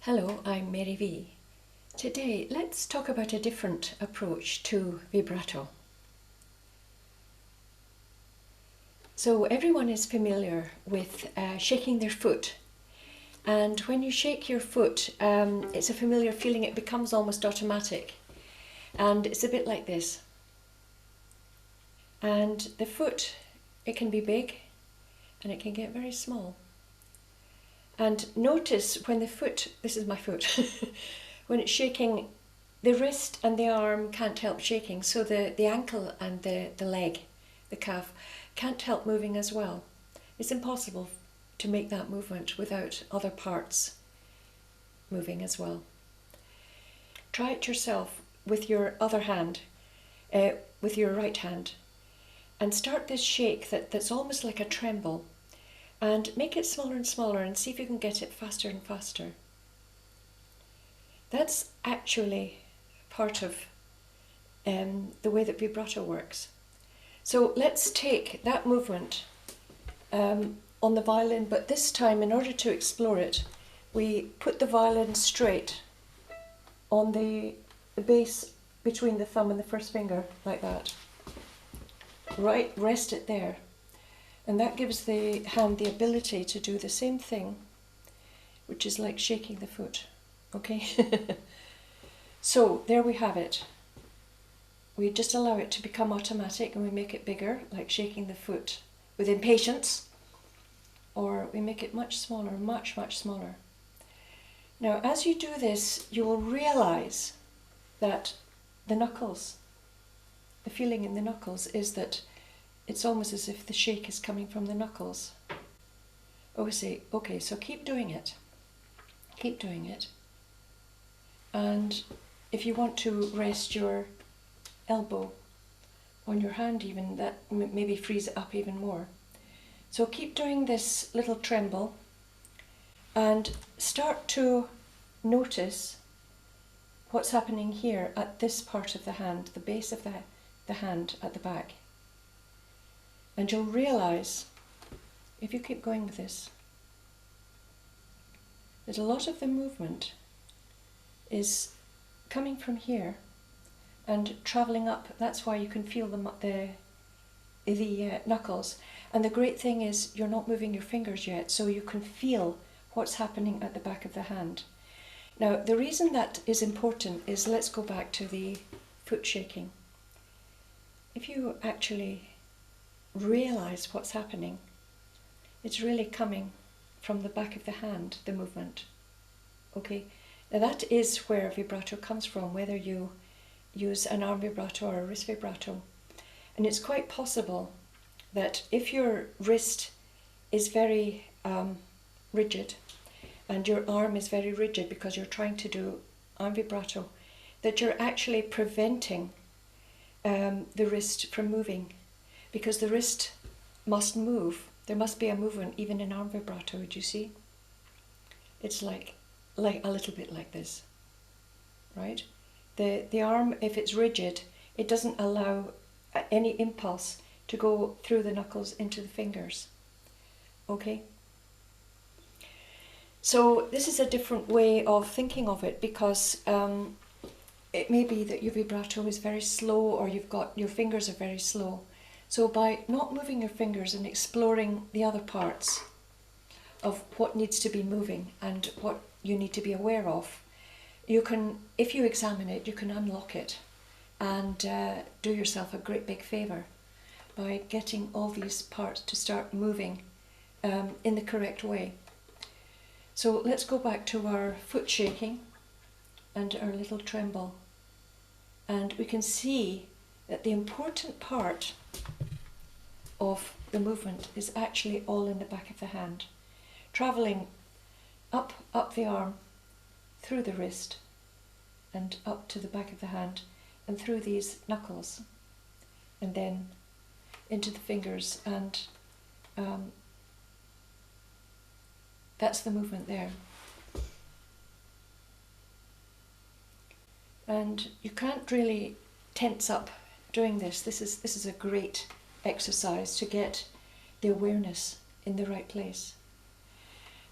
Hello, I'm Mary V. Today, let's talk about a different approach to vibrato. So everyone is familiar with shaking their foot. And when you shake your foot, it's a familiar feeling. It becomes almost automatic. And it's a bit like this. And the foot, it can be big and it can get very small. And notice when the foot, this is my foot, when it's shaking, the wrist and the arm can't help shaking. So the ankle and the leg, the calf, can't help moving as well. It's impossible to make that movement without other parts moving as well. Try it yourself with your other hand, with your right hand, and start this shake that's almost like a tremble, and make it smaller and smaller and see if you can get it faster and faster. That's actually part of the way that vibrato works. So let's take that movement on the violin, but this time, in order to explore it, we put the violin straight on the base between the thumb and the first finger, like that. Right, rest it there. And that gives the hand the ability to do the same thing, which is like shaking the foot. Okay? So there we have it. We just allow it to become automatic and we make it bigger, like shaking the foot with impatience, or we make it much smaller, much, much smaller. Now, as you do this, you will realize that the knuckles, the feeling in the knuckles is that it's almost as if the shake is coming from the knuckles. Okay, so keep doing it. Keep doing it. And if you want to rest your elbow on your hand even, that maybe frees it up even more. So keep doing this little tremble and start to notice what's happening here at this part of the hand, the base of the hand at the back. And you'll realize, if you keep going with this, that a lot of the movement is coming from here and travelling up. That's why you can feel the knuckles. And the great thing is you're not moving your fingers yet, so you can feel what's happening at the back of the hand. Now, the reason that is important is, let's go back to the foot shaking. If you actually realize what's happening, it's really coming from the back of the hand, the movement. Okay? Now that is where vibrato comes from, whether you use an arm vibrato or a wrist vibrato. And it's quite possible that if your wrist is very rigid and your arm is very rigid because you're trying to do arm vibrato, that you're actually preventing the wrist from moving, because the wrist must move. There must be a movement even in arm vibrato, do you see? It's like a little bit like this, right? The arm, if it's rigid, it doesn't allow any impulse to go through the knuckles into the fingers. Okay? So this is a different way of thinking of it, because it may be that your vibrato is very slow, or your fingers are very slow. So by not moving your fingers and exploring the other parts of what needs to be moving and what you need to be aware of, you can, if you examine it, you can unlock it and do yourself a great big favour by getting all these parts to start moving in the correct way. So let's go back to our foot shaking and our little tremble. And we can see that the important part of the movement is actually all in the back of the hand, travelling up the arm, through the wrist, and up to the back of the hand, and through these knuckles, and then into the fingers, and that's the movement there. And you can't really tense up doing this. This is a great exercise to get the awareness in the right place.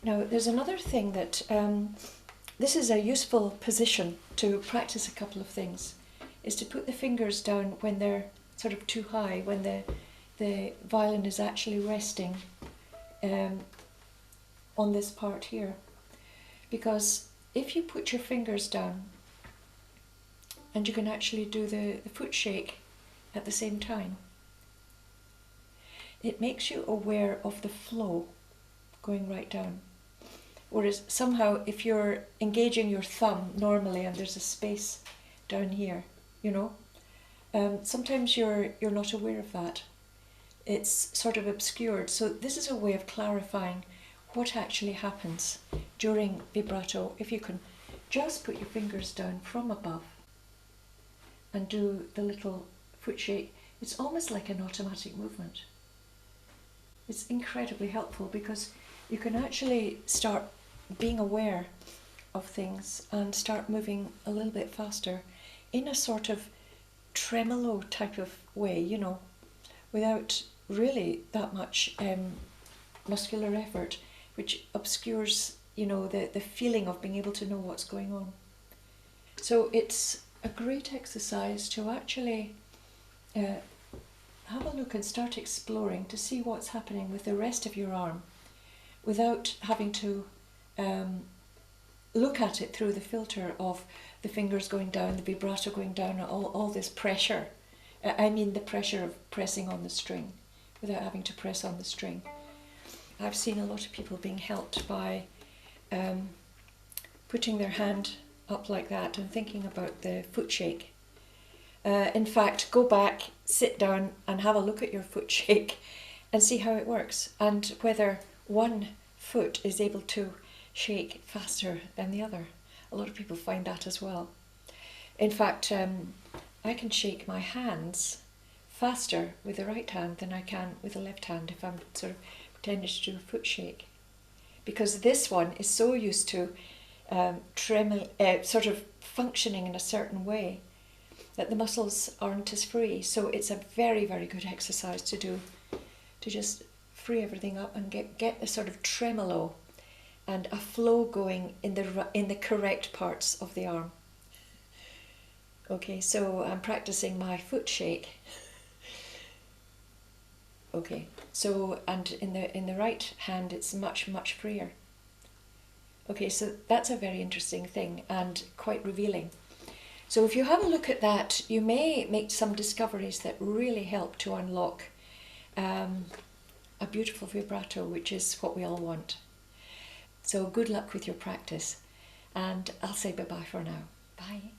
Now, there's another thing that this is a useful position to practice a couple of things, is to put the fingers down when they're sort of too high, when the violin is actually resting on this part here. Because if you put your fingers down and you can actually do the foot shake at the same time, it makes you aware of the flow going right down. Whereas somehow if you're engaging your thumb normally and there's a space down here, you know, sometimes you're not aware of that. It's sort of obscured. So this is a way of clarifying what actually happens during vibrato. If you can just put your fingers down from above and do the little foot shake, it's almost like an automatic movement. It's incredibly helpful because you can actually start being aware of things and start moving a little bit faster in a sort of tremolo type of way, you know, without really that much muscular effort, which obscures, you know, the feeling of being able to know what's going on. So it's a great exercise to actually have a look and start exploring to see what's happening with the rest of your arm without having to look at it through the filter of the fingers going down, the vibrato going down, all this pressure. I mean the pressure of pressing on the string without having to press on the string. I've seen a lot of people being helped by putting their hand up like that and thinking about the foot shake. In fact, go back, sit down and have a look at your foot shake and see how it works and whether one foot is able to shake faster than the other. A lot of people find that as well. In fact, I can shake my hands faster with the right hand than I can with the left hand if I'm sort of pretending to do a foot shake. Because this one is so used to sort of functioning in a certain way that the muscles aren't as free. So it's a very, very good exercise to do, to just free everything up and get the sort of tremolo and a flow going in the correct parts of the arm. Okay, so I'm practicing my foot shake. Okay, so and in the right hand it's much, much freer. Okay, so that's a very interesting thing and quite revealing. So if you have a look at that, you may make some discoveries that really help to unlock a beautiful vibrato, which is what we all want. So good luck with your practice, and I'll say bye-bye for now. Bye.